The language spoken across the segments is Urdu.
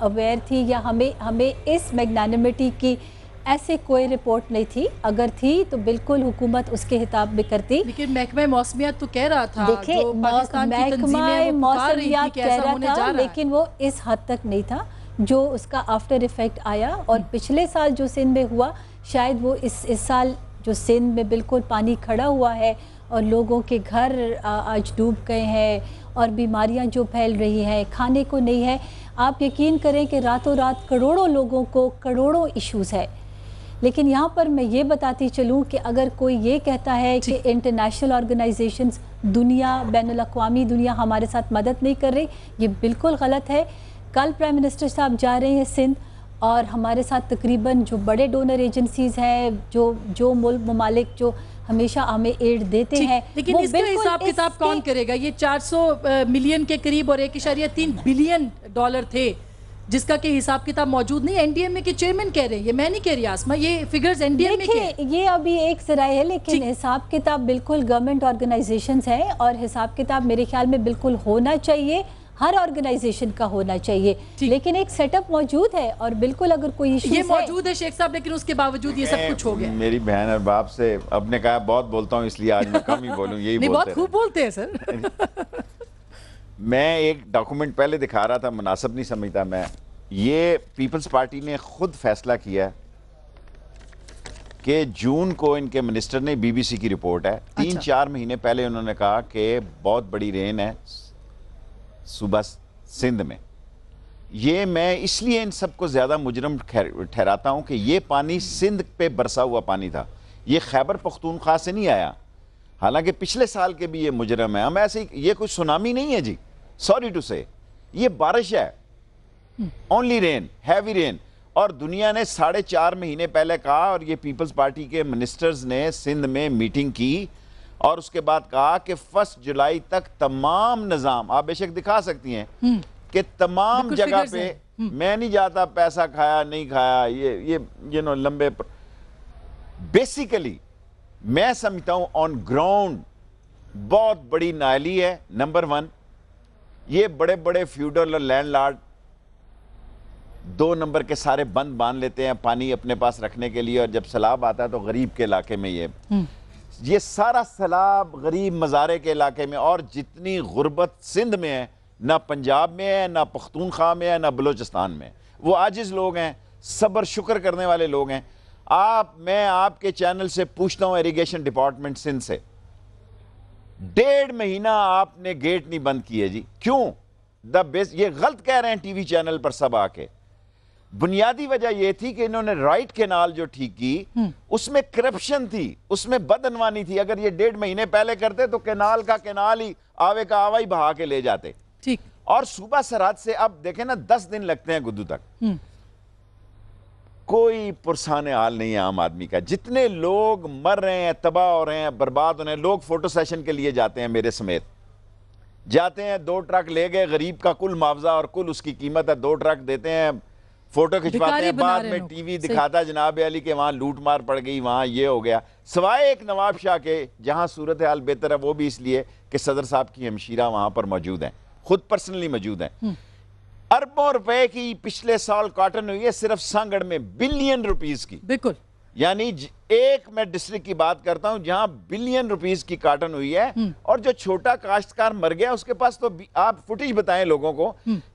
اویئر تھی یا ہمیں اس میگنانیمٹی کی ایسے کوئی رپورٹ نہیں تھی. اگر تھی تو بالکل حکومت اس کے خطاب میں کرتی. لیکن محکمہ موسمیات تو کہہ رہا تھا, دیکھیں محکمہ موسمیات کہہ رہا تھا, لیکن وہ اس حد تک نہیں تھا جو اس کا آفٹر ایفیکٹ آیا. اور پچھلے سال جو سندھ میں ہوا, شاید وہ اس سال جو سندھ میں بالکل پانی کھڑا ہوا ہے اور لوگوں کے گھر آج ڈوب گئے ہیں اور بیماریاں جو پھیل رہی ہیں, کھانے کو نہیں ہے. آپ یقین کریں کہ راتوں رات کروڑوں لوگوں کو کروڑوں ایشوز ہے. لیکن یہاں پر میں یہ بتاتی چلوں کہ اگر کوئی یہ کہتا ہے کہ انٹرنیشنل آرگنائزیشنز, دنیا, بین الاقوامی دنیا ہمارے ساتھ مدد نہیں کر رہی, یہ بالکل غلط ہے. کل پرائم منسٹر صاحب جا رہے ہیں سندھ, اور ہمارے ساتھ تقریباً جو بڑے ڈونر ایجنسیز ہیں, جو ممالک جو ہمیشہ ہمیں ایڈ دیتے ہیں, لیکن اس کا حساب کتاب کون کرے گا؟ یہ 400 ملین کے قریب اور 1.3 بلین ڈالر تھے, جس کا کہ حساب کتاب موجود نہیں. این ڈی ایم اے کے چیئرمین کہہ رہے ہیں, یہ میں نہیں کہہ رہی آسما, یہ فگرز این ڈی ایم اے کے. یہ ابھی ایک ذرائع ہے, لیکن حساب کتاب بالکل گورنمنٹ آرگنائزیشنز ہیں, اور حساب کتاب میرے خیال میں بالکل ہونا چاہیے, ہر آرگنائزیشن کا ہونا چاہیے. لیکن ایک سیٹ اپ موجود ہے, اور بالکل اگر کوئی ایشو یہ موجود ہے شیخ صاحب, لیکن اس کے باوجود یہ سب کچھ ہو گیا. میری بہن اور باپ سے اب نے کہا بہت بولتا ہوں, اس لیے آج میں کم ہی بولوں. یہی نہیں, بہت خوب بولتے ہیں سر. میں ایک ڈاکومنٹ پہلے دکھا رہا تھا, مناسب نہیں سمجھتا میں. یہ پیپلز پارٹی نے خود فیصلہ کیا کہ جون کو ان کے منسٹر نے, بی بی سی کی رپورٹ ہے, 3-4 مہینے پہلے انہوں نے کہا کہ بہت بڑی رین ہے صوبہ سندھ میں. یہ میں اس لیے ان سب کو زیادہ مجرم ٹھہراتا ہوں کہ یہ پانی سندھ پہ برسا ہوا پانی تھا, یہ خیبر پختونخوا سے نہیں آیا. حالانکہ پچھلے سال کے بھی یہ مجرم ہے. ہم ایسے یہ کوئی سونامی نہیں ہے جی, سوری ٹو سے, یہ بارش ہے, اونلی رین, ہیوی رین. اور دنیا نے 4.5 مہینے پہلے کہا, اور یہ پیپلز پارٹی کے منسٹرز نے سندھ میں میٹنگ کی, اور اس کے بعد کہا کہ 1 جولائی تک تمام نظام, آپ بے شک دکھا سکتی ہیں کہ تمام جگہ پہ, میں نہیں جاتا پیسہ کھایا نہیں کھایا, یہ لمبے. بیسیکلی میں سمجھتا ہوں آن گراؤنڈ بہت بڑی نااہلی ہے. نمبر 1, یہ بڑے بڑے فیوڈل اور لینڈ لارڈ 2 نمبر کے سارے بند باندھ لیتے ہیں پانی اپنے پاس رکھنے کے لیے, اور جب سیلاب آتا ہے تو غریب کے علاقے میں یہ سارا سیلاب غریب مزارے کے علاقے میں. اور جتنی غربت سندھ میں ہے, نہ پنجاب میں ہے, نہ پختونخوا میں ہے, نہ بلوچستان میں. وہ عاجز لوگ ہیں, صبر شکر کرنے والے لوگ ہیں. میں آپ کے چینل سے پوچھتا ہوں, ایریگیشن ڈپارٹمنٹ سندھ سے, 1.5 مہینہ آپ نے گیٹ نہیں بند کیے جی, کیوں؟ یہ غلط کہہ رہے ہیں ٹی وی چینل پر سب آ کے. بنیادی وجہ یہ تھی کہ انہوں نے رائٹ کینال جو ٹھیک کی, اس میں کرپشن تھی, اس میں بدعنوانی تھی. اگر یہ 1.5 مہینے پہلے کرتے تو کینال کا کینال ہی, آوے کا آوا ہی بہا کے لے جاتے. ٹھیک. اور صوبہ سرحد سے اب دیکھیں نا 10 دن لگتے ہیں گدو تک. کوئی پرسان حال نہیں ہے عام آدمی کا. جتنے لوگ مر رہے ہیں, تباہ ہو رہے ہیں, برباد ہو رہے ہیں. لوگ فوٹو سیشن کے لیے جاتے ہیں, میرے سمیت جاتے ہیں, 2 ٹرک لے گئے, غریب کا کل معاوضہ اور کل اس کی قیمت ہے, 2 ٹرک دیتے ہیں, فوٹو کھچواتے ہیں, بعد میں ٹی وی دکھاتا ہے جناب علی کہ وہاں لوٹ مار پڑ گئی, وہاں یہ ہو گیا. سوائے ایک نواب شاہ کے جہاں صورتحال بہتر ہے, وہ بھی اس لیے کہ صدر صاحب کی ہمشیرہ وہاں پر موجود ہیں, خود پرسنلی موجود ہیں. اربوں روپے کی پچھلے سال کاٹن ہوئی ہے صرف سانگڑ میں, بلین روپیز کی. بالکل, یعنی ایک میں ڈسٹرکٹ کی بات کرتا ہوں جہاں بلین روپیز کی کاٹن ہوئی ہے. اور جو چھوٹا کاشتکار مر گیا, اس کے پاس تو آپ فوٹیج بتائیں لوگوں کو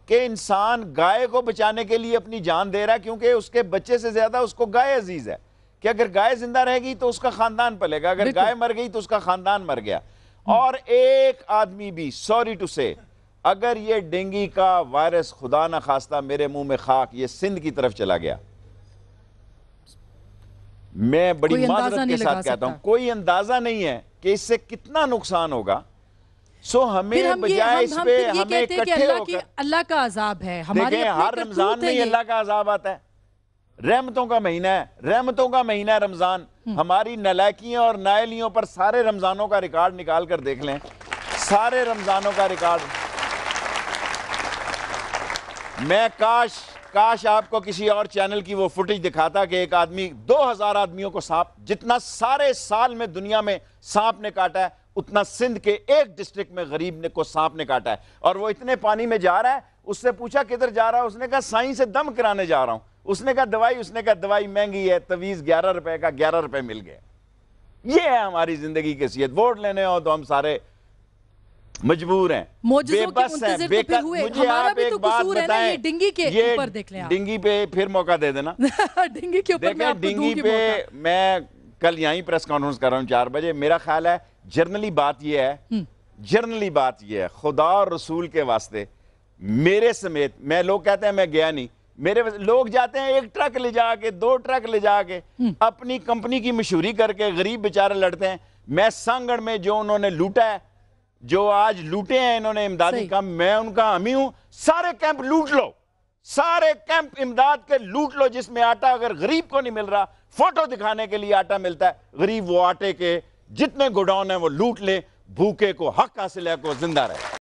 کہ انسان گائے کو بچانے کے لیے اپنی جان دے رہا ہے, کیونکہ اس کے بچے سے زیادہ اس کو گائے عزیز ہے, کہ اگر گائے زندہ رہے گی تو اس کا خاندان پلے گا, اگر گائے مر گئی تو اس کا خاندان مر گیا. اور ایک آدمی بھی, سوری ٹو سے, اگر یہ ڈینگی کا وائرس خدا نہ خواستہ میرے منہ میں خاک یہ سندھ کی طرف چلا گیا, میں بڑی معذرت کے ساتھ کہتا ہوں, کوئی اندازہ نہیں ہے کہ اس سے کتنا نقصان ہوگا. سو ہمیں بجائے اس پہ ہمیں اکٹھے ہو کر, اللہ کا عذاب ہے, دیکھیں ہر رمضان میں اللہ کا عذاب آتا ہے, رحمتوں کا مہینہ ہے, رحمتوں کا مہینہ ہے رمضان. ہماری نالائکیوں اور نائلیوں پر سارے رمضانوں کا ریکارڈ نکال کر دیکھ لیں, سارے رمضانوں کا ریکارڈ. میں کاش آپ کو کسی اور چینل کی وہ فوٹیج دکھاتا کہ ایک آدمی 2000 آدمیوں کو سانپ, جتنا سارے سال میں دنیا میں سانپ نے کاٹا ہے, اتنا سندھ کے ایک ڈسٹرکٹ میں غریب نے کو سانپ نے کاٹا ہے. اور وہ اتنے پانی میں جا رہا ہے, اس سے پوچھا کدھر جا رہا ہے، اس نے کہا سائیں سے دم کرانے جا رہا ہوں. اس نے کہا دوائی، اس نے کہا دوائی مہنگی ہے، تویز 11 روپے کا، 11 روپے مل گئے. یہ ہے ہماری زندگی کی حیثیت. ووٹ لینے ہو تو ہم سارے مجبور ہیں، معجزوں بے کے بس ہیں، منتظر بے تو پھر ہوئے. مجھے ہمارا آپ بھی ایک تو بات قصور ہے نا، یہ بتائیں، ڈنگی کے یہ اوپر دیکھ لیں آپ. ڈنگی پہ پھر موقع دے دینا. ڈنگی کے اوپر میں دیکھیں آپ کو دوں ڈنگی گی پہ موقع. میں کل یہیں پریس کانفرنس کر رہا ہوں 4 بجے. میرا خیال ہے جرنلی بات یہ ہے، جرنلی بات یہ ہے، خدا اور رسول کے واسطے میرے سمیت، میں لوگ کہتے ہیں میں گیا نہیں، میرے لوگ جاتے ہیں 1 ٹرک لے جا کے 2 ٹرک لے جا کے اپنی کمپنی کی مشہوری کر کے غریب بیچارے لڑتے ہیں. میں سانگڑ میں جو انہوں نے لوٹا ہے، جو آج لوٹے ہیں انہوں نے امدادی کام، میں ان کا حامی ہوں. سارے کیمپ لوٹ لو، سارے کیمپ امداد کے لوٹ لو جس میں آٹا اگر غریب کو نہیں مل رہا، فوٹو دکھانے کے لیے آٹا ملتا ہے، غریب وہ آٹے کے جتنے گوڈاؤن ہیں وہ لوٹ لے، بھوکے کو حق حاصل ہے کو زندہ رہے.